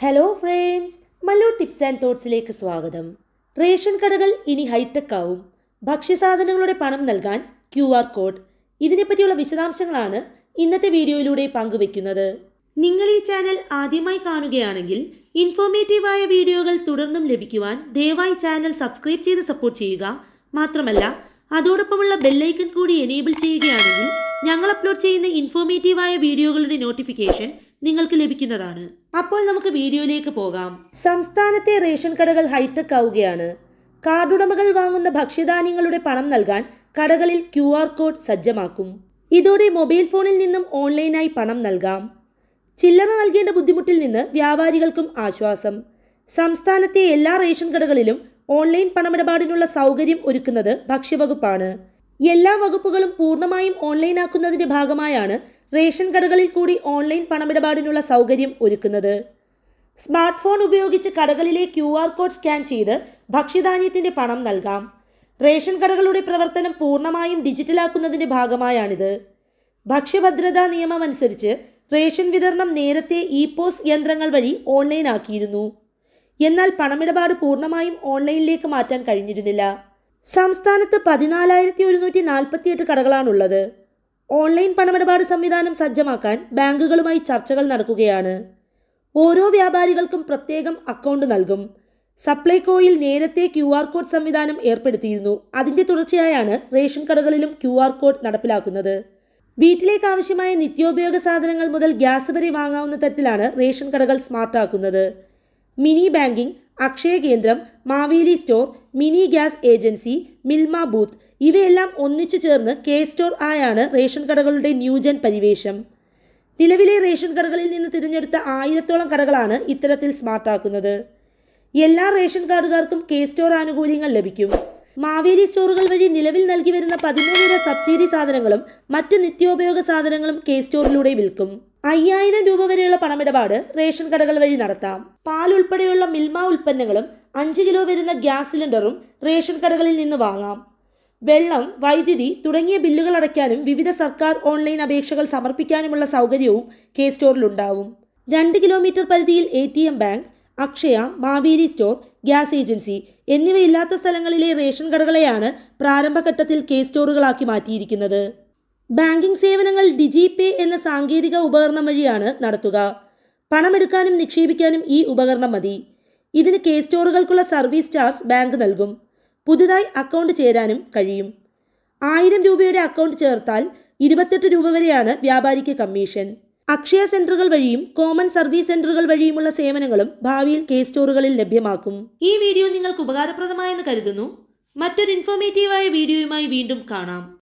Hello friends, Mallu tips and തോട്ട്സിലേക്ക് സ്വാഗതം. Ration കടകൾ ഇനി ഹൈടെക് ആവും. ഭക്ഷ്യസാധനങ്ങളുടെ പണം നൽകാൻ QR കോഡ്. ഇതിനെപ്പറ്റിയുള്ള വിശദാംശങ്ങളാണ് ഇന്നത്തെ വീഡിയോയിലൂടെ പങ്കുവെക്കുന്നത്. നിങ്ങൾ ഈ ചാനൽ ആദ്യമായി കാണുകയാണെങ്കിൽ ഇൻഫോർമേറ്റീവായ വീഡിയോകൾ തുടർന്നും ലഭിക്കുവാൻ ദയവായി ചാനൽ സബ്സ്ക്രൈബ് ചെയ്ത് സപ്പോർട്ട് ചെയ്യുക. മാത്രമല്ല അതോടൊപ്പമുള്ള ബെല്ലൈക്കൺ കൂടി എനേബിൾ ചെയ്യുകയാണെങ്കിൽ ഞങ്ങൾ അപ്ലോഡ് ചെയ്യുന്ന ഇൻഫോർമേറ്റീവായ വീഡിയോകളുടെ നോട്ടിഫിക്കേഷൻ നിങ്ങൾക്ക് ലഭിക്കുന്നതാണ്. അപ്പോൾ നമുക്ക് വീഡിയോയിലേക്ക് പോകാം. സംസ്ഥാനത്തെ റേഷൻ കടകൾ ഹൈടെക് ആവുകയാണ്. കാർഡുടമകൾ വാങ്ങുന്ന ഭക്ഷ്യധാന്യങ്ങളുടെ പണം നൽകാൻ കടകളിൽ QR കോഡ് സജ്ജമാക്കും. ഇതോടെ മൊബൈൽ ഫോണിൽ നിന്നും ഓൺലൈനായി പണം നൽകാം. ചില്ലറ നൽകേണ്ട ബുദ്ധിമുട്ടിൽ നിന്ന് വ്യാപാരികൾക്കും ആശ്വാസം. സംസ്ഥാനത്തെ എല്ലാ റേഷൻ കടകളിലും ഓൺലൈൻ പണമിടപാടിനുള്ള സൗകര്യം ഒരുക്കുന്നത് ഭക്ഷ്യവകുപ്പാണ്. എല്ലാ വകുപ്പുകളും പൂർണ്ണമായും ഓൺലൈനാക്കുന്നതിന്റെ ഭാഗമായാണ് റേഷൻ കടകളിൽ കൂടി ഓൺലൈൻ പണമിടപാടിനുള്ള സൗകര്യം ഒരുക്കുന്നത്. സ്മാർട്ട് ഫോൺ ഉപയോഗിച്ച് കടകളിലെ QR കോഡ് സ്കാൻ ചെയ്ത് ഭക്ഷ്യധാന്യത്തിന്റെ പണം നൽകാം. റേഷൻ കടകളുടെ പ്രവർത്തനം പൂർണ്ണമായും ഡിജിറ്റലാക്കുന്നതിന്റെ ഭാഗമായാണിത്. ഭക്ഷ്യഭദ്രതാ നിയമം അനുസരിച്ച് റേഷൻ വിതരണം നേരത്തെ ഇ-പോസ് യന്ത്രങ്ങൾ വഴി ഓൺലൈൻ ആക്കിയിരുന്നു. എന്നാൽ പണമിടപാട് പൂർണ്ണമായും ഓൺലൈനിലേക്ക് മാറ്റാൻ കഴിഞ്ഞിരുന്നില്ല. സംസ്ഥാനത്ത് 14,148 കടകളാണുള്ളത്. ഓൺലൈൻ പണമിടപാട് സംവിധാനം സജ്ജമാക്കാൻ ബാങ്കുകളുമായി ചർച്ചകൾ നടക്കുകയാണ്. ഓരോ വ്യാപാരികൾക്കും പ്രത്യേകം അക്കൗണ്ട് നൽകും. സപ്ലൈകോയിൽ നേരത്തെ QR കോഡ് സംവിധാനം ഏർപ്പെടുത്തിയിരുന്നു. അതിന്റെ തുടർച്ചയായാണ് റേഷൻ കടകളിലും QR കോഡ് നടപ്പിലാക്കുന്നത്. വീട്ടിലേക്ക് ആവശ്യമായ നിത്യോപയോഗ സാധനങ്ങൾ മുതൽ ഗ്യാസ് വരെ വാങ്ങാവുന്ന തരത്തിലാണ് റേഷൻ കടകൾ സ്മാർട്ടാക്കുന്നത്. മിനി ബാങ്കിംഗ്, അക്ഷയ കേന്ദ്രം, Maveli store, mini gas agency, Milma booth ഇവയെല്ലാം ഒന്നിച്ചു ചേർന്ന് K-സ്റ്റോർ ആയാണ് റേഷൻ കടകളുടെ ന്യൂജൻ പരിവേഷം. നിലവിലെ റേഷൻ കടകളിൽ നിന്ന് തിരഞ്ഞെടുത്ത 1000-ഓളം കടകളാണ് ഇത്തരത്തിൽ സ്മാർട്ടാക്കുന്നത്. എല്ലാ റേഷൻ കാർഡുകാർക്കും K-സ്റ്റോർ ആനുകൂല്യങ്ങൾ ലഭിക്കും. മാവേലി സ്റ്റോറുകൾ വഴി നിലവിൽ നൽകി വരുന്ന 13 സബ്സിഡി സാധനങ്ങളും മറ്റ് നിത്യോപയോഗ സാധനങ്ങളും K-സ്റ്റോറിലൂടെ വിൽക്കും. 5000 രൂപ വരെയുള്ള പണമിടപാട് റേഷൻ കടകൾ വഴി നടത്താം. പാൽ ഉൾപ്പെടെയുള്ള മിൽമ ഉൽപ്പന്നങ്ങളും 5 കിലോ വരുന്ന ഗ്യാസ് സിലിണ്ടറും റേഷൻ കടകളിൽ നിന്ന് വാങ്ങാം. വെള്ളം, വൈദ്യുതി തുടങ്ങിയ ബില്ലുകൾ അടയ്ക്കാനും വിവിധ സർക്കാർ ഓൺലൈൻ അപേക്ഷകൾ സമർപ്പിക്കാനുമുള്ള സൗകര്യവും K-സ്റ്റോറിലുണ്ടാവും. 2 കിലോമീറ്റർ പരിധിയിൽ ATM bank, Akshaya, Maveli store, gas agency എന്നിവയില്ലാത്ത സ്ഥലങ്ങളിലെ റേഷൻ കടകളെയാണ് പ്രാരംഭഘട്ടത്തിൽ K-സ്റ്റോറുകളാക്കി മാറ്റിയിരിക്കുന്നത്. ബാങ്കിംഗ് സേവനങ്ങൾ ഡിജിപേ എന്ന സാങ്കേതിക ഉപകരണം വഴിയാണ് നടത്തുക. പണമെടുക്കാനും നിക്ഷേപിക്കാനും ഈ ഉപകരണം മതി. ഇതിന് K-സ്റ്റോറുകൾക്കുള്ള സർവീസ് ചാർജ് ബാങ്ക് നൽകും. പുതുതായി അക്കൗണ്ട് ചേരാനും കഴിയും. 1000 രൂപയുടെ അക്കൗണ്ട് ചേർത്താൽ 28 രൂപ വരെയാണ് വ്യാപാരിക്ക് കമ്മീഷൻ. അക്ഷയ സെന്ററുകൾ വഴിയും കോമൺ സർവീസ് സെന്ററുകൾ വഴിയുമുള്ള സേവനങ്ങളും ഭാവിയിൽ K-സ്റ്റോറുകളിൽ ലഭ്യമാക്കും. ഈ വീഡിയോ നിങ്ങൾക്ക് ഉപകാരപ്രദമായെന്ന് കരുതുന്നു. മറ്റൊരു ഇൻഫോർമേറ്റീവായ വീഡിയോയുമായി വീണ്ടും കാണാം.